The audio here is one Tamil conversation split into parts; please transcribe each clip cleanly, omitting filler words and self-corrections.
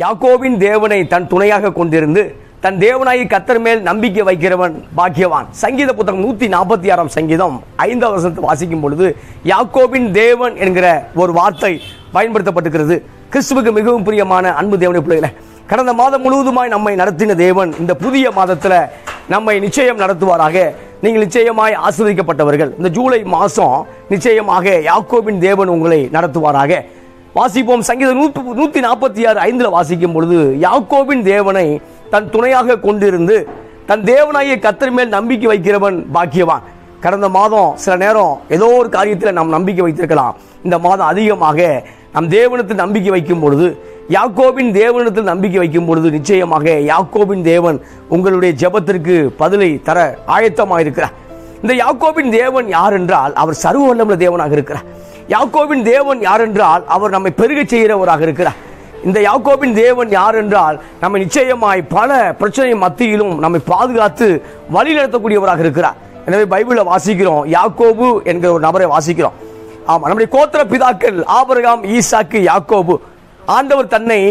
யாக்கோபின் தேவனை தன் துணையாக கொண்டிருந்து தன் தேவனாகி கர்த்தர் மேல் நம்பிக்கை வைக்கிறவன் பாக்கியவான். சங்கீத புத்தகம் 146 சங்கீதம் 5 வசனத்தை வாசிக்கும் பொழுது யாக்கோபின் தேவன் என்கிற ஒரு வார்த்தை பயன்படுத்தப்பட்டிருக்கிறது. கிறிஸ்துவுக்கு மிகவும் பிரியமான அன்பு தேவனுடைய பிள்ளைகளே, கடந்த மாதம் முழுவதுமாய் நம்மை நடத்தின தேவன் இந்த புதிய மாதத்தில் நம்மை நிச்சயம் நடத்துவாராக. நீங்கள் நிச்சயமாய் ஆசீர்வதிக்கப்பட்டவர்கள். இந்த ஜூலை மாதம் நிச்சயமாக யாக்கோபின் தேவன் உங்களை நடத்துவாராக. வாசிப்போம். சங்கீதம் 146:5 வாசிக்கும் பொழுது யாக்கோபின் தேவனை தன் துணையாக கொண்டிருந்து தன் தேவனாகிய கர்த்தர் மேல் நம்பிக்கை வைக்கிறவன் பாக்கியவான். கடந்த மாதம் சில நேரம் ஏதோ ஒரு காரியத்தில் நாம் நம்பிக்கை வைத்திருக்கலாம். இந்த மாதம் அதிகமாக நம் தேவனத்தில் நம்பிக்கை வைக்கும் பொழுது, யாக்கோபின் தேவனத்தில் நம்பிக்கை வைக்கும் பொழுது நிச்சயமாக யாக்கோபின் தேவன் உங்களுடைய ஜெபத்திற்கு பதிலை தர ஆயத்தமாக இருக்கிறார். இந்த யாக்கோபின் தேவன் யார் என்றால் அவர் சர்வ வல்லமையுள்ள தேவனாக இருக்கிறார். யாக்கோபின் தேவன் யார் என்றால் அவர் நம்மை பெருக செய்கிறவராக இருக்கிறார். இந்த யாக்கோபின் தேவன் யார் என்றால் நம்மை நிச்சயமாய் பல பிரச்சனை மத்தியிலும் நம்மை பாதுகாத்து வழி நடத்தக்கூடியவராக இருக்கிறார். எனவே பைபிளில் வாசிக்கிறோம், யாக்கோபு என்கிற ஒரு நபரை வாசிக்கிறோம். ஆமா, நம்முடைய கோத்திர பிதாக்கள் ஆபிரகாம், ஈசாக்கு, யாக்கோபு. ஆண்டவர் தன்னை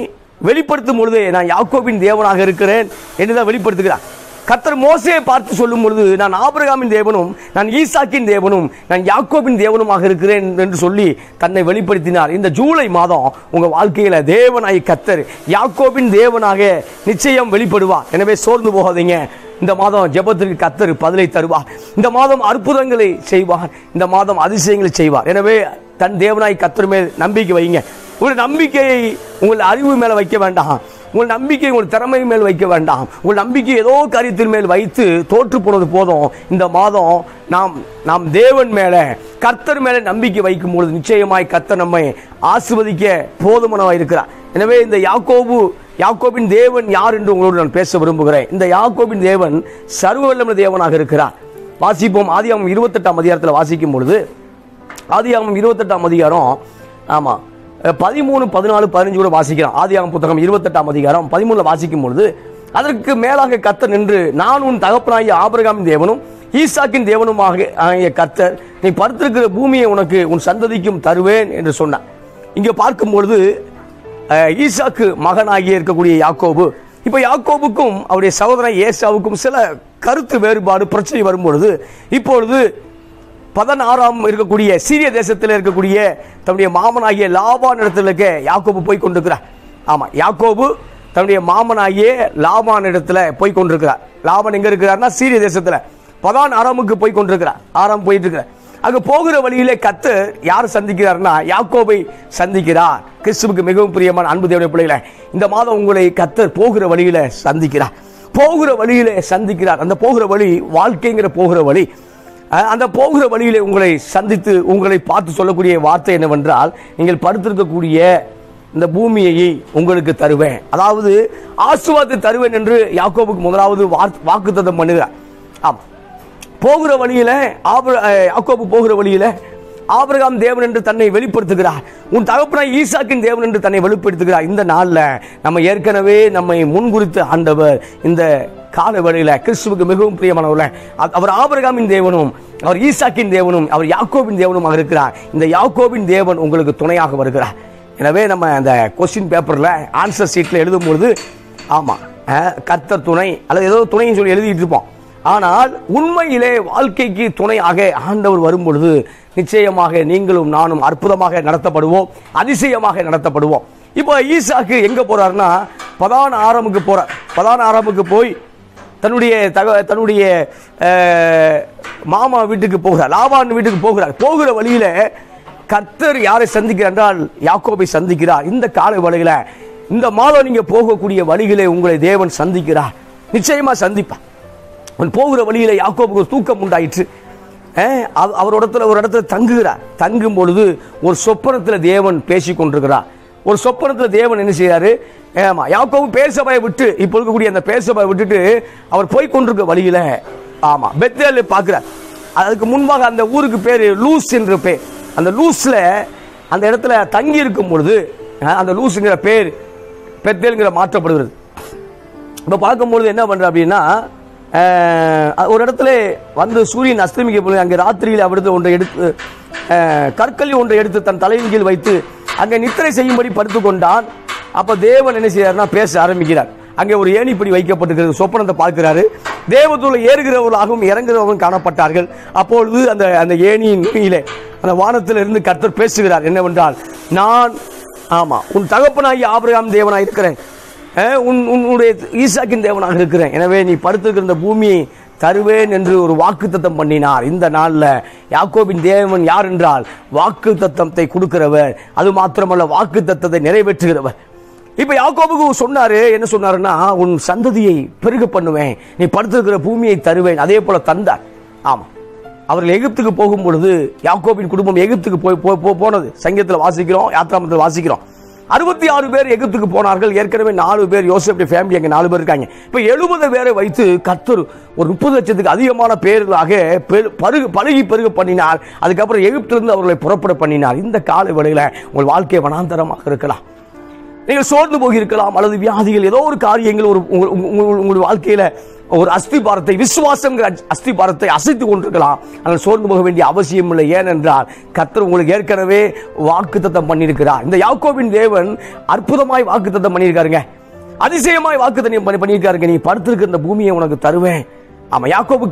வெளிப்படுத்தும் பொழுது நான் யாக்கோபின் தேவனாக இருக்கிறேன் என்றுதான் வெளிப்படுத்துகிறார். கர்த்தர் மோசேயை பார்த்து சொல்லும் பொழுது நான் ஆபிரகாமின் தேவனும் நான் ஈசாக்கின் தேவனும் நான் யாக்கோபின் தேவனுமாக இருக்கிறேன் என்று சொல்லி தன்னை வெளிப்படுத்தினார். இந்த ஜூலை மாதம் உங்க வாழ்க்கையில தேவனாய் கர்த்தர் யாக்கோபின் தேவனாக நிச்சயம் வெளிப்படுவார். எனவே சோர்ந்து போகாதீங்க. இந்த மாதம் ஜெபத்திற்கு கர்த்தர் பதிலை தருவார். இந்த மாதம் அற்புதங்களை செய்வார். இந்த மாதம் அதிசயங்களை செய்வார். எனவே தன் தேவனாய் கர்த்தர் மேல் நம்பிக்கை வைங்க. உங்கள் நம்பிக்கையை உங்கள் அறிவு மேல வைக்க வேண்டாம். உங்கள் நம்பிக்கை உங்கள் திறமை மேல் வைக்க வேண்டாம். உங்கள் நம்பிக்கை ஏதோ காரியத்தின் மேல் வைத்து தோற்று போனது போதும். இந்த மாதம் நாம் தேவன் மேல கர்த்தர் மேல நம்பிக்கை வைக்கும் பொழுது நிச்சயமாய் கர்த்தர் நம்மை ஆசீர்வதிக்க போதுமானவராய் இருக்கிறார். எனவே இந்த யாக்கோபின் தேவன் யார் என்று உங்களோடு நான் பேச விரும்புகிறேன். இந்த யாக்கோபின் தேவன் சர்வ வல்லமையுள்ள தேவனாக இருக்கிறார். வாசிப்போம். ஆதியாகமம் 28 அதிகாரத்தில் வாசிக்கும் பொழுது, ஆதியாகமம் 28 அதிகாரம் 13, 14, 15 கூட வாசிக்கிறோம். ஆதியாகமம் புத்தகம் 28 அதிகாரம் 13 வாசிக்கும் பொழுது, அதற்கு மேலாக கர்த்தர் நின்று, நான் உன் தகப்பனாகிய ஆபிரகாமின் தேவனும் ஈசாக்கின் தேவனுமாக கர்த்தர், நீ படுத்திருக்கிற பூமியை உனக்கு உன் சந்ததிக்கும் தருவேன் என்று சொன்னார். இங்கே பார்க்கும் பொழுது ஈசாக்கு மகனாகிய இருக்கக்கூடிய யாக்கோபு, இப்ப யாக்கோபுக்கும் அவருடைய சகோதரன் ஏசாவுக்கும் சில கருத்து வேறுபாடு பிரச்சனை வரும்பொழுது, இப்பொழுது 16 இருக்கக்கூடிய சீரிய தேசத்தில் இருக்கக்கூடிய தன்னுடைய மாமனாகிய லாபான் இடத்துல இருக்க யாக்கோபு போய் கொண்டிருக்கிறார். ஆமா, யாக்கோபு தன்னுடைய மாமனாகிய லாபான் இடத்துல போய் கொண்டிருக்கிறார். லாபான் எங்க இருக்கிறார்னா சீரிய தேசத்துல 16 போய் கொண்டிருக்கிறார். ஆறாம் போயிட்டு இருக்கிறார். அங்க போகிற வழியிலே கர்த்தர் யார் சந்திக்கிறார்னா யாக்கோபை சந்திக்கிறார். கிறிஸ்துவுக்கு மிகவும் பிரியமான அன்பு தேவனுடைய பிள்ளைகளே, இந்த மாதம் உங்களை கர்த்தர் போகிற வழியில சந்திக்கிறார். போகிற வழியிலே சந்திக்கிறார். அந்த போகிற வழி வாழ்க்கைங்கிற போகிற வழி. அந்த போகிற வழியிலே உங்களை சந்தித்து உங்களை பார்த்து சொல்லக்கூடிய வார்த்தை என்னவென்றால், நீங்கள் படுத்திருக்கக்கூடிய இந்த பூமியை உங்களுக்கு தருவேன், அதாவது ஆசீர்வாதத்தை தருவேன் என்று யாக்கோபுக்கு முதலாவது வாக்குத்தத்தம் பண்ணுகிறார். ஆமா, போகிற வழியில யாக்கோபு போகிற வழியில ஆபிரகாம் தேவன் என்று தன்னை வெளிப்படுத்துகிறார். உன் தகப்பனாய் ஈசாக்கின் தேவன் என்று தன்னை வெளிப்படுத்துகிறார். இந்த நாளில் நம்ம ஏற்கனவே நம்மை முன்குறித்த ஆண்டவர் இந்த கால வேளையில கிறிஸ்துவுக்கு மிகவும் பிரியமானவர்களே, அவர் ஆபிரகாமின் தேவனும் அவர் ஈசாக்கின் தேவனும் அவர் யாக்கோபின் தேவனுமாக இருக்கிறார். இந்த யாக்கோபின் தேவன் உங்களுக்கு துணையாக வருகிறார். எனவே நம்ம அந்த கொஸ்டின் பேப்பர்ல ஆன்சர் ஷீட்ல எழுதும் பொழுது ஆமா கர்த்தர் துணை அல்லது ஏதோ துணைன்னு சொல்லி எழுதிட்டு இருப்போம். ஆனால் உண்மையிலே வாழ்க்கைக்கு துணையாக ஆண்டவர் வரும் பொழுது நிச்சயமாக நீங்களும் நானும் அற்புதமாக நடத்தப்படுவோம், அதிசயமாக நடத்தப்படுவோம். இப்போ ஈசாக்கு எங்க போறாருன்னா பதான் ஆராமுக்கு போறார். பதான் ஆராமுக்கு போய் தன்னுடைய மாமா வீட்டுக்கு போகிறார், லாபான் வீட்டுக்கு போகிறார். போகிற வழியில கர்த்தர் யாரை சந்திக்கிறார் என்றால் யாக்கோபை சந்திக்கிறார். இந்த கால வழியில இந்த மாதம் நீங்க போகக்கூடிய வழிகளை உங்களை தேவன் சந்திக்கிறார், நிச்சயமா சந்திப்பார். போகிற வழியில யாக்கோபுக்கு ஒரு தூக்கம் உண்டாயிற்று. ஒரு இடத்துல தங்குகிறார். தங்கும் பொழுது ஒரு சொப்பனத்தில் தேவன் பேசி கொண்டிருக்கிறார். ஒரு சொப்பனத்தில் தேவன் என்ன செய்யறாரு, யாக்கோபு பேர்சபாயை விட்டு இப்ப இருக்கக்கூடிய அந்த பேர்சபாயை விட்டுட்டு அவர் போய் கொண்டிருக்க வழியில பெத்தேல் பார்க்கிறார். அதுக்கு முன்பாக அந்த ஊருக்கு பேரு லூஸ் என்ற பேர். அந்த லூஸ்ல அந்த இடத்துல தங்கி இருக்கும் பொழுது அந்த லூஸ்ங்கிற பேர் பெத்தேல்ங்கிற மாற்றப்படுகிறது. இப்ப பார்க்கும்பொழுது என்ன பண்ற அப்படின்னா, ஒரு இடத்துல வந்து சூரியன் அஸ்தமிக்க பொழுது அங்கே ராத்திரியில் அவிடுத்து ஒன்றை எடுத்து கற்களி ஒன்றை எடுத்து தன் தலையின் கீழ் வைத்து அங்கே நித்திரை செய்யும்படி படுத்துக் கொண்டான். அப்ப தேவன் என்ன செய்யறாருன்னா பேச ஆரம்பிக்கிறார். அங்கே ஒரு ஏணிப்படி வைக்கப்பட்டிருக்கிறது. சொப்பனத்தை பார்க்கிறாரு. தேவதூதர்கள் ஏறுகிறவர்களாகவும் இறங்குகிறவர்களும் காணப்பட்டார்கள். அப்பொழுது அந்த ஏணியின் கீழே அந்த வானத்திலிருந்து கர்த்தர் பேசுகிறார். என்னவென்றால், நான் உன் தகப்பனாகி ஆபிரகாம் தேவனாக இருக்கிறேன், உன்னுடைய ஈசாக்கின் தேவனாக இருக்கிறேன். எனவே நீ படுத்திருக்கிற இந்த பூமியை தருவேன் என்று ஒரு வாக்குத்தத்தம் பண்ணினார். இந்த நாளில் யாக்கோபின் தேவன் யார் என்றால் வாக்குத்தத்தத்தை கொடுக்கிறவர், அது மாத்திரமல்ல வாக்குத்தத்தத்தை நிறைவேற்றுகிறவர். இப்ப யாக்கோபுக்கு சொன்னாரு, என்ன சொன்னாருன்னா, உன் சந்ததியை பெருக பண்ணுவேன், நீ படுத்திருக்கிற பூமியை தருவேன். அதே போல தந்தார். ஆமா, அவர்கள் எகிப்துக்கு போகும் பொழுது யாக்கோபின் குடும்பம் எகிப்துக்கு போனது சங்கீதத்தில் வாசிக்கிறோம், யாத்ராமத்தில் வாசிக்கிறோம். 66 பேர் எகிப்துக்கு போனார்கள். ஏற்கனவே 4 பேர் யோசேப்புடைய ஃபேமிலி அங்கே 4 பேர் இருக்காங்க. இப்ப 70 பேரை வைத்து கர்த்தர் ஒரு 30 லட்சத்துக்கு அதிகமான பேர்களாக பெருக பண்ணினார். அதுக்கப்புறம் எகிப்திலிருந்து அவர்களை புறப்பட பண்ணினார். இந்த கால வேளையில உங்கள் வாழ்க்கை வனாந்தரமாக இருக்கலாம், நீங்கள் சோர்ந்து போகிருக்கலாம், அல்லது வியாதிகள் ஏதோ ஒரு காரியங்கள் உங்களுடைய வாழ்க்கையில ஒரு அஸ்திபாரத்தை, விசுவாசம் அஸ்திபாரத்தை அசைத்துக் கொண்டிருக்கலாம். ஆனால் சோர்ந்து போக வேண்டிய அவசியம் இல்லை. ஏனென்றால் கர்த்தர் உங்களுக்கு ஏற்கனவே வாக்குத்தத்தம் பண்ணியிருக்கிறார். இந்த யாக்கோபின் தேவன் அற்புதமாய் வாக்குத்தத்தம் பண்ணியிருக்காருங்க, அதிசயமாய் வாக்குத்தத்தம் பண்ணியிருக்காருங்க. நீ படுத்திருக்கிற இந்த பூமியை உனக்கு தருவேன். ஆமா, யாக்கோபு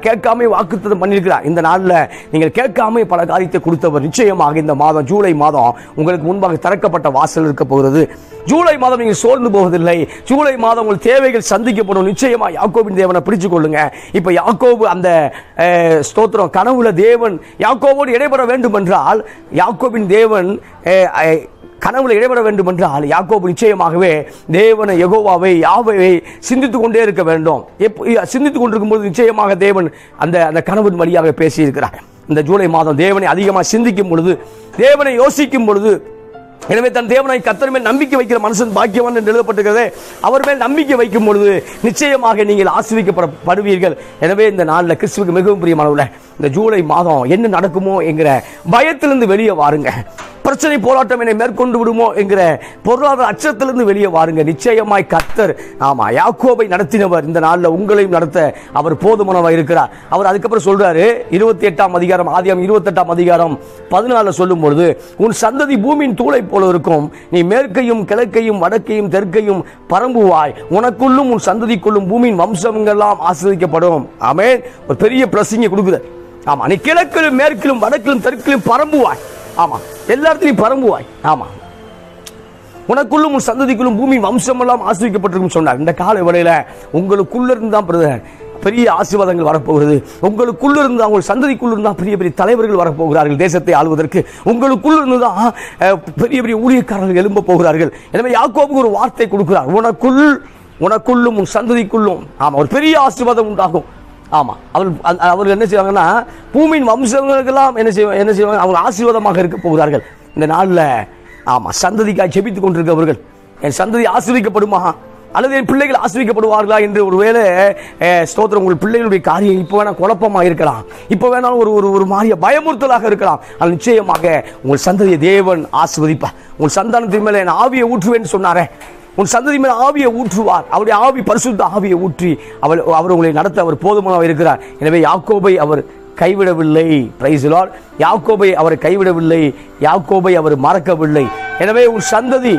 கேட்காம வாக்குத்தத்தம் பண்ணியிருக்கிறார். இந்த நாளில் நீங்கள் கேட்காம பல காரியத்தை கொடுத்தவர். நிச்சயமாக இந்த மாதம், ஜூலை மாதம் உங்களுக்கு முன்பாக திறக்கப்பட்ட வாசல் இருக்க போகிறது. ஜூலை மாதம் நீங்கள் சோர்ந்து போவதில்லை. ஜூலை மாதம் உங்கள் தேவைகள் சந்திக்கப்படும். நிச்சயமா யாக்கோபின் தேவனை பிடிச்சு கொள்ளுங்க. இப்ப யாக்கோபு அந்த ஸ்தோத்திரம் கனவுல தேவன் யாக்கோபோடு இடைபெற வேண்டும் என்றால், யாக்கோபின் தேவன் கனவுல இடைபெற வேண்டும் என்றால் யாக்கோபு நிச்சயமாகவே தேவனை, யெகோவாவை, யாவையை சிந்தித்துக் கொண்டே இருக்க வேண்டும். சிந்தித்துக் கொண்டிருக்கும் போது நிச்சயமாக தேவன் அந்த கனவின் வழியாக பேசியிருக்கிறார். இந்த ஜூலை மாதம் தேவனை அதிகமாக சிந்திக்கும் பொழுது, தேவனை யோசிக்கும் பொழுது, எனவே தன் தேவனை கர்த்தர் மேல் நம்பிக்கை வைக்கிற மனுஷன் பாக்கியவான் என்று எழுதப்பட்டிருக்கிறது. அவர் மேல் நம்பிக்கை வைக்கும் பொழுது நிச்சயமாக நீங்கள் ஆசீர்வதிக்கப்படுவீர்கள். எனவே இந்த நாளில் கிறிஸ்துவுக்கு மிகவும் பிரியமானவர்களே, இந்த ஜூலை மாதம் என்ன நடக்குமோ என்கிற பயத்திலிருந்து வெளியே வாருங்க. பிரச்சனை போராட்டம் என்னை மேற்கொண்டு விடுமோ என்கிற பொருளாதார அச்சத்திலிருந்து வெளியே வாருங்க. நிச்சயமாய் கர்த்தர் யாக்கோபை நடத்தினவர் இந்த நாளில் உங்களையும் நடத்த அவர் போதுமானவர் இருக்கிறார். அவர் அதுக்கப்புறம் சொல்றாரு, 28ஆம் அதிகாரம், ஆதியாகமம் 28ஆம் அதிகாரம் 14 சொல்லும் பொழுது, உன் சந்ததி பூமியின் தூளை போல இருக்கும், நீ மேற்கையும் கிழக்கையும் வடக்கையும் தெற்கையும் பரம்புவாய், உனக்குள்ளும் உன் சந்ததிக்குள்ளும் பூமியின் வம்சங்கள்லாம் ஆசீர்வதிக்கப்படும். ஆமென். ஒரு பெரிய பிளஸிங்கை கொடுக்குது. ஆமா, நீ கிழக்கிலும் மேற்கிலும் வடக்கிலும் தெற்கிலும் பரம்புவாய். ஆமா, எல்லா இடத்துலையும் பரம்புவாய். ஆமா, உனக்குள்ளும் உன் சந்ததிக்குள்ளும் பூமி வம்சம் எல்லாம் ஆசீர்வதிக்கப்பட்டிருக்கும் சொன்னார். இந்த கால வேளையில உங்களுக்குள்ள இருந்தான் பெரிய ஆசீர்வாதங்கள் வரப்போகிறது. உங்களுக்குள்ள இருந்தா, உங்கள் சந்ததிக்குள்ள இருந்தா பெரிய பெரிய தலைவர்கள் வரப்போகிறார்கள் தேசத்தை ஆளுவதற்கு. உங்களுக்குள்ள இருந்துதான் பெரிய பெரிய ஊழியக்காரர்கள் எழும்ப போகிறார்கள். எனவே யாக்கோபுக்கு ஒரு வார்த்தை கொடுக்கிறார், உனக்குள்ளும் உன் சந்ததிக்குள்ளும் ஆமா ஒரு பெரிய ஆசீர்வாதம் உண்டாகும். ஆமா, அவர்கள் என்ன செய்வாங்கன்னா, பூமியின் வம்சங்களுக்கெல்லாம் என்ன செய்வாங்க, அவங்க ஆசீர்வாதமாக இருக்க போகிறார்கள். இந்த நாளில் ஆமா சந்ததிக்காய் ஜெபித்துக் கொண்டிருக்கிறவர்கள், என் சந்ததி ஆசீர்வதிக்கப்படுமா அல்லது என் பிள்ளைகள் ஆசீர்வதிக்கப்படுவார்களா என்று ஒருவேளை ஸ்தோத்திரம், உங்கள் பிள்ளைகளுடைய காரியம் இப்போ வேணா குழப்பமாக இருக்கலாம், இப்போ வேணாலும் ஒரு மாறிய பயமுறுத்தலாக இருக்கலாம். ஆனால் நிச்சயமாக உங்கள் சந்ததியை தேவன் ஆசீர்வதிப்பார். உங்கள் சந்தானத்தின் மேலே என் ஆவியை ஊற்றுவேன்னு சொன்னாரே, உன் சந்ததி மேல் ஆவியை ஊற்றுவார். அவருடைய ஆவி, பரிசுத்த ஆவியை ஊற்றி அவர் உங்களை நடத்த அவர் போதுமானவர் இருக்கிறார். எனவே யாக்கோபை அவர் கைவிடவில்லை. Price the Lord. யாக்கோபை அவர் கைவிடவில்லை, யாக்கோபை அவர் மறக்கவில்லை. எனவே உன் சந்ததி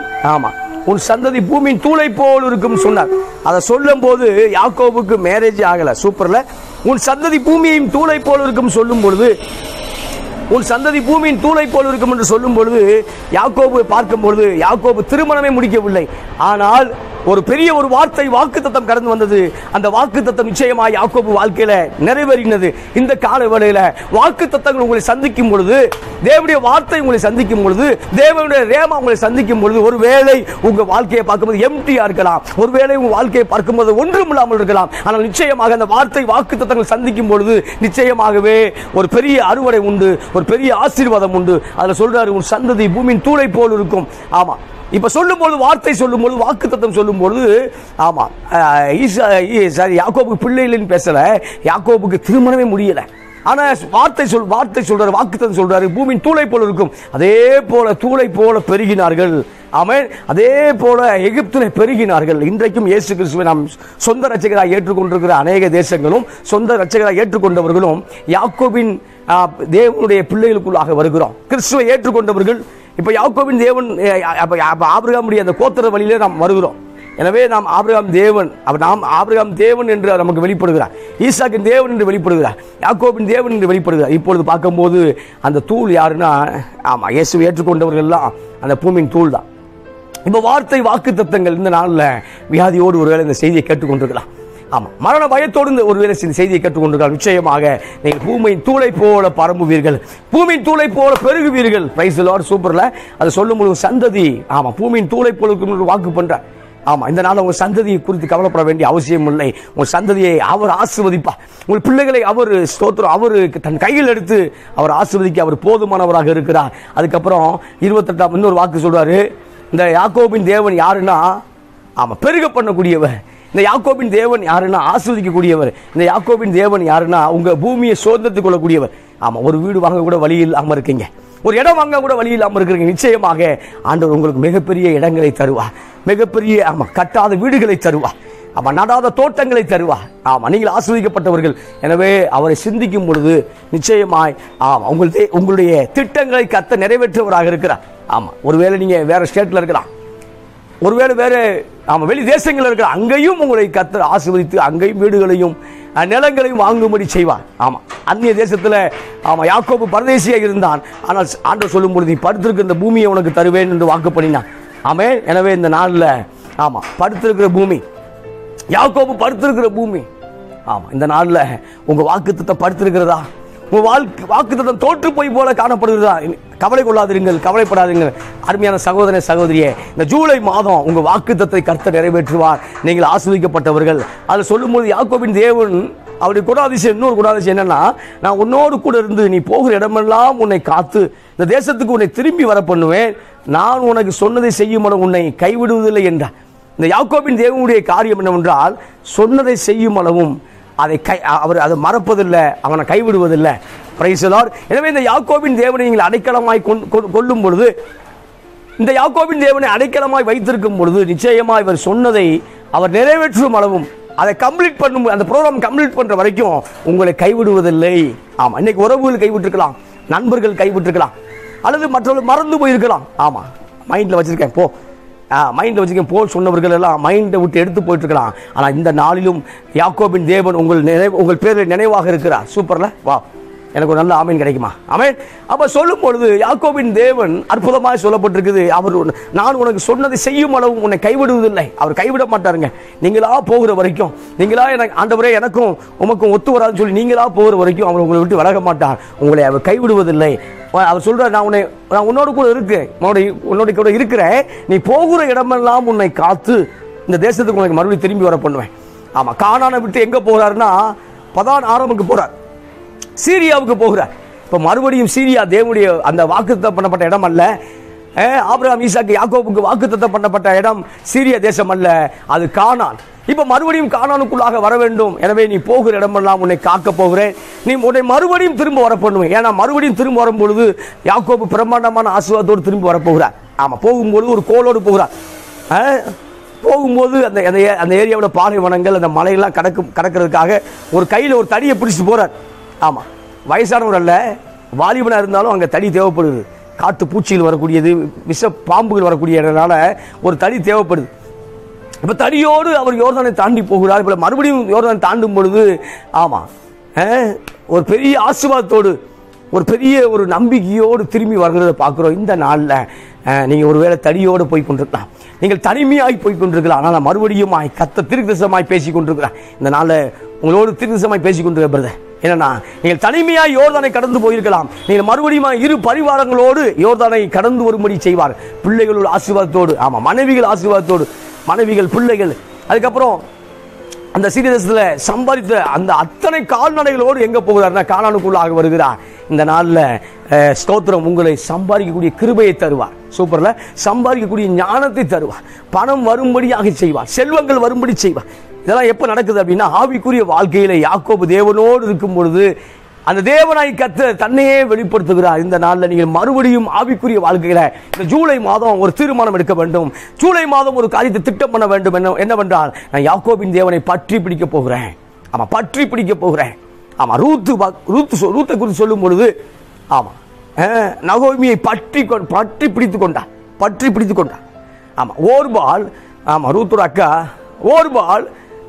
உன் சந்ததி பூமியின் தூளை போல் இருக்கும் சொன்னார். அதை சொல்லும் போது யாக்கோபுக்கு மேரேஜ் ஆகல. சூப்பர்ல. உன் சந்ததி பூமியின் தூளை போல் இருக்கும் சொல்லும் பொழுது, உன் சந்ததி பூமியின் தூளை போல் இருக்கும் என்று சொல்லும் பொழுது, யாக்கோபு பார்க்கும் பொழுது யாக்கோபு திருமணமே முடிக்கவில்லை. ஆனால் ஒரு பெரிய ஒரு வாக்குத்தத்தம் கடந்து வந்தது. அந்த வாக்குத்தத்தம் நிச்சயமாக யாக்கோபு வாழ்க்கையில நிறைவேறினது. இந்த கால வேளையில வாக்குத்தத்தங்கள் உங்களை சந்திக்கும் பொழுது, தேவனுடைய வார்த்தை உங்களை சந்திக்கும் பொழுது, தேவனுடைய ரேமா உங்களை சந்திக்கும் பொழுது, ஒருவேளை உங்க வாழ்க்கையை பார்க்கும்போது எம்டியா இருக்கலாம், ஒருவேளை உங்க வாழ்க்கையை பார்க்கும்போது ஒன்றும் இல்லாமல் இருக்கலாம். ஆனால் நிச்சயமாக அந்த வார்த்தை வாக்குத்தத்தங்கள் சந்திக்கும் பொழுது நிச்சயமாகவே ஒரு பெரிய அறுவடை உண்டு, ஒரு பெரிய ஆசீர்வாதம் உண்டு. அதுல சொல்றாரு, உன் சந்ததி பூமியின் தூளை போல் இருக்கும். ஆமா, இப்ப சொல்லும்போது, வார்த்தை சொல்லும்போது, வாக்குத்தத்தம் சொல்லும்போது, ஆமா யாக்கோபுக்கு பிள்ளைகளின் பேசல, யாக்கோபுக்கு திருமணமே முடியல. ஆனா வார்த்தை சொல்றாரு, வாக்குத்தத்தம் சொல்றாரு, பூமியின் தூளை போல இருக்கும். அதே போல தூளை போல பெருகினார்கள். ஆமென். அதே போல எகிப்திலே பெருகினார்கள். இன்றைக்கும் இயேசு கிறிஸ்துவை நாம் சொந்த இரட்சகராக ஏற்றுக்கொண்டிருக்கிற அநேக தேசங்களும் சொந்த இரட்சகராக ஏற்றுக்கொண்டவர்களும் யாக்கோபின் தேவனுடைய பிள்ளைகளுக்குள்ளாக வருகிறோம். கிறிஸ்துவை ஏற்றுக்கொண்டவர்கள் இப்போ யாக்கோபின் தேவன், அப்போ ஆபிரகாமுடைய அந்த கோத்திர வழியிலே நாம் வருகிறோம். எனவே நாம் ஆபிரகாம் தேவன், நாம் ஆபிரகாம் தேவன் என்று நமக்கு வெளிப்படுகிறார், ஈசாக்கின் தேவன் என்று வெளிப்படுகிறார், யாக்கோபின் தேவன் என்று வெளிப்படுகிறார். இப்பொழுது பார்க்கும்போது அந்த தூள் யாருன்னா, ஆமாம், இயேசுவை ஏற்றுக்கொண்டவர்கள்லாம் அந்த பூமியின் தூள் தான். இப்போ வார்த்தை வாக்கு தத்தங்கள் இந்த நாளில் வியாதியோடு ஒருவேளை இந்த செய்தியை கேட்டுக்கொண்டிருக்கலாம். ஆமாம், மரண பயத்தோடு ஒருவேளை இந்த செய்தியை கேட்டுக்கொண்டிருக்கலாம். நிச்சயமாக நீங்கள் பூமியின் தூளை போல பரம்புவீர்கள், பூமியின் தூளை போல பெருகுவீர்கள். Price the Lord. சூப்பர்ல அது சொல்லும் பொழுது சந்ததி, ஆமாம், பூமியின் தூளை போல வாக்கு பண்ற. ஆமாம், இந்த நாள் உங்கள் சந்ததியை குறித்து கவலைப்பட வேண்டிய அவசியம் இல்லை. உங்கள் சந்ததியை அவர் ஆசீர்வதிப்பார். உங்கள் பிள்ளைகளை அவர் ஸ்தோத்திரம், அவர் தன் கையில் எடுத்து அவர் ஆசீர்வதிக்க அவர் போதுமானவராக இருக்கிறார். அதுக்கப்புறம் 28 இன்னொரு வாக்கு சொல்றாரு, இந்த யாக்கோபின் தேவன் யாருன்னா, ஆமாம், பெருக பண்ணக்கூடியவர். இந்த யாக்கோபின் தேவன் யாருன்னா ஆஸ்வதிக்கக்கூடியவர். இந்த யாக்கோபின் தேவன் யாருன்னா உங்க பூமியை சோதனைத்துக் கொள்ளக்கூடியவர். ஆமா, ஒரு வீடு வாங்க கூட வழி இல்லாம இருக்கீங்க, ஒரு இடம் வாங்க கூட வழி இல்லாம இருக்கிறீங்க. நிச்சயமாக ஆண்டவர் உங்களுக்கு மிகப்பெரிய இடங்களை தருவார், மிகப்பெரிய ஆமா கட்டாத வீடுகளை தருவார், ஆமா நடாத தோட்டங்களை தருவார். ஆமா, நீங்கள் ஆஸ்வதிக்கப்பட்டவர்கள். எனவே அவரை சிந்திக்கும் பொழுது நிச்சயமாய் ஆமா உங்களுடைய திட்டங்களை கத்த நிறைவேற்றுவராக இருக்கிறார். ஆமா, ஒருவேளை நீங்க வேற ஸ்டேட்ல இருக்கலாம், ஒருவேளை வேற ஆமா வெளி தேசங்கள் இருக்கிற, அங்கேயும் உங்களை கர்த்தர் ஆசீர்வதித்து அங்கேயும் வீடுகளையும் நிலங்களையும் வாங்கும்படி செய்வார். ஆமா, அந்நிய தேசத்துல ஆமா யாக்கோபு பரதேசியாக இருந்தான். ஆனால் ஆண்டவர் சொல்லும் பொழுது படுத்திருக்கிற இந்த பூமியை உனக்கு தருவேன் என்று வாக்கு பண்ணினான். ஆமென். எனவே இந்த நாளில் ஆமா படுத்திருக்கிற பூமி, யாக்கோபு படுத்திருக்கிற பூமி, ஆமா இந்த நாளில் உங்க வாக்குத்தத்தம் படுத்திருக்கிறதா? உங்க வாக்குத்தத்தம் தோற்று போய் போல காணப்படுகிறதா? கவலை கொள்ளாதிருங்கள், கவலைப்படாதீர்கள். அருமையான சகோதர சகோதரியே, இந்த ஜூலை மாதம் உங்க வாக்குத்தத்தை கர்த்தர் நிறைவேற்றுவார். நீங்கள் ஆசீர்வதிக்கப்பட்டவர்கள். அதில் சொல்லும்போது யாக்கோபின் தேவன் அவருடைய குணாதிசயம், இன்னொரு குணாதிசயம் என்னன்னா, நான் உன்னோடு கூட இருந்து நீ போகிற இடமெல்லாம் உன்னை காத்து இந்த தேசத்துக்கு உன்னை திரும்பி வர பண்ணுவேன், நான் உனக்கு சொன்னதை செய்யும் அளவு உன்னை கைவிடுவதில்லை என்றார். இந்த யாக்கோபின் தேவனுடைய காரியம் என்னவென்றால், சொன்னதை செய்யும் அளவும் அவர் அதை மறப்பதில்லை, அவனை கைவிடுவதில்லை. Praise the lord. எனவே இந்த யாக்கோபின் தேவனை நீங்கள் அடைக்கலமாய் கொள்ளும் பொழுது, இந்த யாக்கோபின் தேவனை அடைக்கலமாய் வைத்திருக்கும் பொழுது நிச்சயமாக இவர் சொன்னதை அவர் நிறைவேற்றும் அளவும் அதை கம்ப்ளீட் பண்ணும், அந்த ப்ரோக்ராம் கம்ப்ளீட் பண்ற வரைக்கும் உங்களை கைவிடுவதில்லை. ஆமா, இன்னைக்கு உறவுகள் கைவிட்டிருக்கலாம், நண்பர்கள் கைவிட்டிருக்கலாம், அல்லது மற்றவர்கள் மறந்து போயிருக்கலாம். ஆமா, மைண்ட்ல வச்சிருக்கேன் போ, மைண்டில் வச்சுக்க போல் சொன்னவர்கள் எல்லாம் மைண்டை விட்டு எடுத்து போயிட்டு இருக்கலாம். ஆனால் இந்த நாளிலும் யாக்கோபின் தேவன் உங்கள் பேரில் நினைவாக இருக்கிறார். சூப்பர்ல, வா, எனக்கு ஒரு நல்ல ஆமீன் கிடைக்குமா? ஆமென். அப்ப சொல்லும் பொழுது யாக்கோபின் தேவன் அற்புதமாக சொல்லப்பட்டிருக்குது, அவர் நான் உனக்கு சொன்னதை செய்யும் அளவு உன்னை கைவிடுவதில்லை. அவர் கைவிட மாட்டாருங்க. நீங்களா போகிற வரைக்கும், நீங்களா எனக்கு ஆண்டவரே எனக்கும் உமக்கும் ஒத்து வராதுன்னு சொல்லி நீங்களா போகிற வரைக்கும் அவர் உங்களை விட்டு விலக மாட்டார், உங்களை அவர் கைவிடுவதில்லை. அவர் சொல்றார், நான் உன்னோடு கூட இருக்கேன், உன்னோட கூட இருக்கிறேன், நீ போகிற இடமெல்லாம் உன்னை காத்து இந்த தேசத்துக்கு உனக்கு மறுபடியும் திரும்பி வர பண்ணுவேன். ஆமா, கானானை விட்டு எங்க போறாருன்னா பதான் ஆரம்புக்கு போறார், சீரியாவுக்கு போகிறார். இப்ப மறுபடியும் சீரியா தேவனுடைய அந்த வாக்குத்தத்தம் பண்ணப்பட்ட இடம் அல்ல. ஆபிரகாம் ஈசாக்கு யாக்கோபுக்கு வாக்குத்தத்தம் பண்ணப்பட்ட இடம் சீரியா தேசம் அல்ல, அது கானான். இப்ப மறுபடியும் கானானுக்குள்ளாக வர வேண்டும். எனவே நீ போகிற இடமெல்லாம் உன்னை காக்க போகிறேன், நீ உன்னை மறுபடியும் திரும்ப வர பண்ணுவேன். ஏன்னா மறுபடியும் திரும்ப வரும் பொழுது யாக்கோபு பிரம்மாண்டமான ஆசீர்வாதத்தோடு திரும்ப வர போகிறார். ஆமா, போகும்போது ஒரு கோலோடு போகிறார். போகும்போது அந்த ஏரியாவில் பாலைவனங்கள், அந்த மலையெல்லாம் கடக்கிறதுக்காக ஒரு கையில் ஒரு தடியை பிடிச்சிட்டு போறார். ஆமா, வயசானவர் அல்ல, வாலிபனா இருந்தாலும் அங்க தடி தேவைப்படுது. காட்டு பூச்சிகள் வரக்கூடியது, விஷ பாம்புகள் வரக்கூடியதுனால ஒரு தடி தேவைப்படுது. இப்ப தடியோடு அவர் யோர்தானை தாண்டி போகிறார். இப்ப மறுபடியும் யோர்தானை தாண்டும் பொழுது ஆமா ஒரு பெரிய ஆசீர்வாதத்தோடு, ஒரு பெரிய ஒரு நம்பிக்கையோடு திரும்பி வருகிறத பார்க்கிறோம். இந்த நாளில் நீங்க ஒருவேளை தடியோடு போய் கொண்டிருக்கலாம், நீங்கள் தனிமையாய் போய் கொண்டிருக்கலாம். ஆனால் மறுபடியும் கத்த திருத்தமாய் பேசிக் கொண்டிருக்கிறார். இந்த நாளில் உங்களோடு திருத்தமாய் பேசிக் கொண்டிருக்கிறது என்னன்னா, நீங்கள் தனிமையாய் யோர்தானை கடந்து போயிருக்கலாம், நீங்கள் மறுபடியும் இரு பரிவாரங்களோடு யோர்தானை கடந்து வரும்படி செய்வார். பிள்ளைகளோட ஆசீர்வாதத்தோடு, ஆமா மனைவிகள் ஆசீர்வாதத்தோடு, மனைவிகள் பிள்ளைகள், அதுக்கப்புறம் அந்த சீரியஸ்ல சம்பாதித்த அந்த அத்தனை கால்நடைகளோடு எங்க போகிறார்னா கானானுக்குள்ளாக வருகிறார். இந்த நாள்ல ஸ்தோத்திரம், உங்களை சம்பாதிக்கக்கூடிய கிருபையை தருவார். சூப்பர்ல, சம்பாதிக்கக்கூடிய ஞானத்தை தருவார், பணம் வரும்படியாக செய்வார், செல்வங்கள் வரும்படி செய்வார். இதெல்லாம் எப்ப நடக்குது அப்படின்னா, ஆவிக்குரிய வாழ்க்கையில யாக்கோபு தேவனோடு இருக்கும் பொழுது அந்த தேவனாய் கர்த்தர் தன்னையே வெளிப்படுத்துகிறார். இந்த நாளில் நீங்கள் மறுபடியும் ஆவிக்குரிய வாழ்க்கையில இந்த ஜூலை மாதம் ஒரு தீர்மானம் எடுக்க வேண்டும். ஜூலை மாதம் ஒரு காரியத்தை திட்டம் பண்ண வேண்டும். என்னவென்றால், நான் யாக்கோபின் தேவனை பற்றி பிடிக்க போகிறேன். ஆமா, பற்றி பிடிக்க போகிறேன். ஆமா, ரூத்தை குறித்து சொல்லும் பொழுது ஆமா நகோமியை பற்றி பிடித்து கொண்டார். ஆமா, ஓர்பால், ஆமா ரூத்துடைய அக்கா ஓர்பால்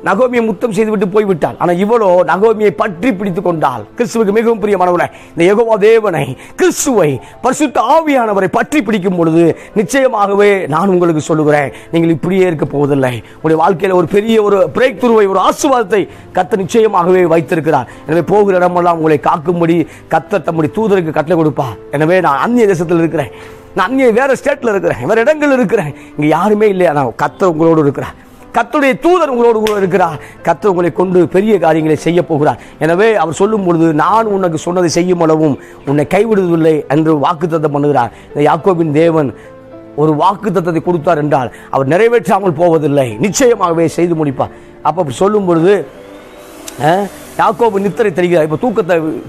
நகோமியை முத்தம் செய்துவிட்டு போய்விட்டாள். ஆனால் இவளோ நகோமியை பற்றி பிடித்துக் கொண்டாள். கிறிஸ்துவுக்கு மிகவும் பிரியமானவர்களே, இந்த யெகோவா தேவனை, கிறிஸ்துவை, பரிசுத்த ஆவியானவரை பற்றி பிடிக்கும் பொழுது நிச்சயமாகவே நான் உங்களுக்கு சொல்லுகிறேன், நீங்கள் இப்படியே இருக்க போவதில்லை. உங்களுடைய வாழ்க்கையில் ஒரு பெரிய ஒரு பிரேக் துருவை, ஒரு ஆசீர்வாதத்தை கர்த்தர் நிச்சயமாகவே வைத்திருக்கிறார். எனவே போகிற இடமெல்லாம் உங்களை காக்கும்படி கர்த்தர் தம்முடைய தூதருக்கு கட்டளை கொடுப்பார். எனவே நான் அந்நிய தேசத்தில் இருக்கிறேன், நான் அந்நிய வேற ஸ்டேட்ல இருக்கிறேன், வேற இடங்கள் இருக்கிறேன், இங்க யாருமே இல்லையா, நான் கர்த்தர் உங்களோடு இருக்கிறார், கர்த்தருடைய தூதர் உங்களோடு கூட இருக்கிறார், கர்த்தர் உங்களை கொண்டு பெரிய காரியங்களை செய்ய போகிறார். எனவே அவர் சொல்லும் பொழுது நான் உனக்கு சொன்னதை செய்யும் அளவும் உன்னை கைவிடுவதில்லை என்று வாக்குத்தத்தம் பண்ணுகிறார். இந்த யாக்கோபின் தேவன் ஒரு வாக்குத்தத்தத்தை கொடுத்தார் என்றால் அவர் நிறைவேற்றாமல் போவதில்லை, நிச்சயமாகவே செய்து முடிப்பார். அப்ப சொல்லும் பொழுது யாக்கோபு நித்திரை தெளிகிறார். இப்போ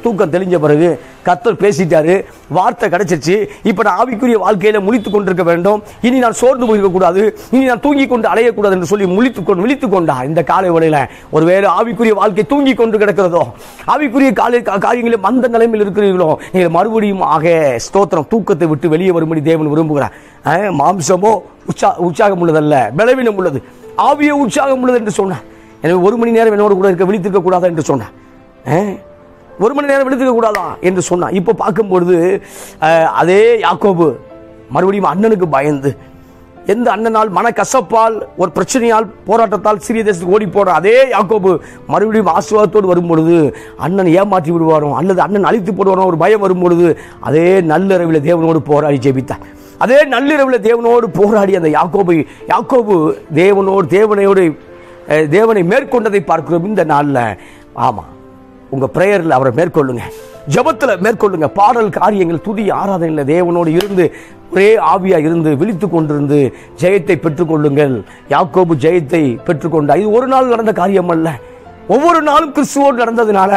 தூக்கம் தெளிஞ்ச பிறகு கர்த்தர் பேசிட்டாரு, வார்த்தை கிடைச்சிருச்சு. இப்போ நான் ஆவிக்குரிய வாழ்க்கையில முழித்துக் கொண்டிருக்க வேண்டும், இனி நான் சோர்ந்து போயிருக்க கூடாது, இனி நான் தூங்கி கொண்டு அலையக்கூடாது என்று சொல்லி விழித்துக் கொண்டா. இந்த காலை வேளையில ஒருவேளை ஆவிக்குரிய வாழ்க்கை தூங்கி கொண்டு கிடக்கிறதோ, ஆவிக்குரிய காரியங்களில் மந்த நிலைமையில் இருக்கிறீர்களோ, நீங்கள் மறுபடியும் ஸ்தோத்திரம் தூக்கத்தை விட்டு வெளியே வரும்படி தேவன் விரும்புகிறார். மாம்சமோ உற்சாகம் உள்ளதல்ல, பலவீனம் உள்ளது, ஆவியோ உற்சாகம் உள்ளது என்று சொன்னார். எனவே 1 மணி நேரம் என்னோடு கூட விழித்திருக்க கூடாதா என்று சொன்னான். 1 மணி நேரம் விழித்திருக்க கூடாதா என்று சொன்னான். இப்போ பார்க்கும்பொழுது அதே யாக்கோபு மறுபடியும் அண்ணனுக்கு பயந்து, எந்த அண்ணனால் மனக்கசப்பால் ஒரு பிரச்சனையால் போராட்டத்தால் சிறிய தேசத்துக்கு ஓடி போற அதே யாக்கோபு மறுபடியும் ஆசீர்வாதத்தோடு வரும்பொழுது அண்ணன் ஏமாற்றி விடுவாரோ அல்லது அண்ணன் அழித்து போடுவாரோ ஒரு பயம் வரும்பொழுது அதே நள்ளிரவில் தேவனோடு போராடி ஜெபித்தார். அதே நள்ளிரவில் தேவனோடு போராடி அந்த யாக்கோபு தேவனை மேற்கொண்டதை பார்க்கிறோம் இந்த நாளில். ஆமா, உங்க பிரேயர்ல அவரை மேற்கொள்ளுங்க, ஜெபத்தில் மேற்கொள்ளுங்க, பாடல் காரியங்கள் துதி ஆராதனையில் தேவனோடு இருந்து ஒரே ஆவியா இருந்து விழித்துக் கொண்டிருந்து ஜெயத்தை பெற்றுக்கொள்ளுங்கள். யாக்கோபு ஜெயத்தை பெற்றுக்கொண்டார். இது ஒரு நாள் நடந்த காரியம் அல்ல, ஒவ்வொரு நாளும் கிறிஸ்துவோடு நடந்ததுனால,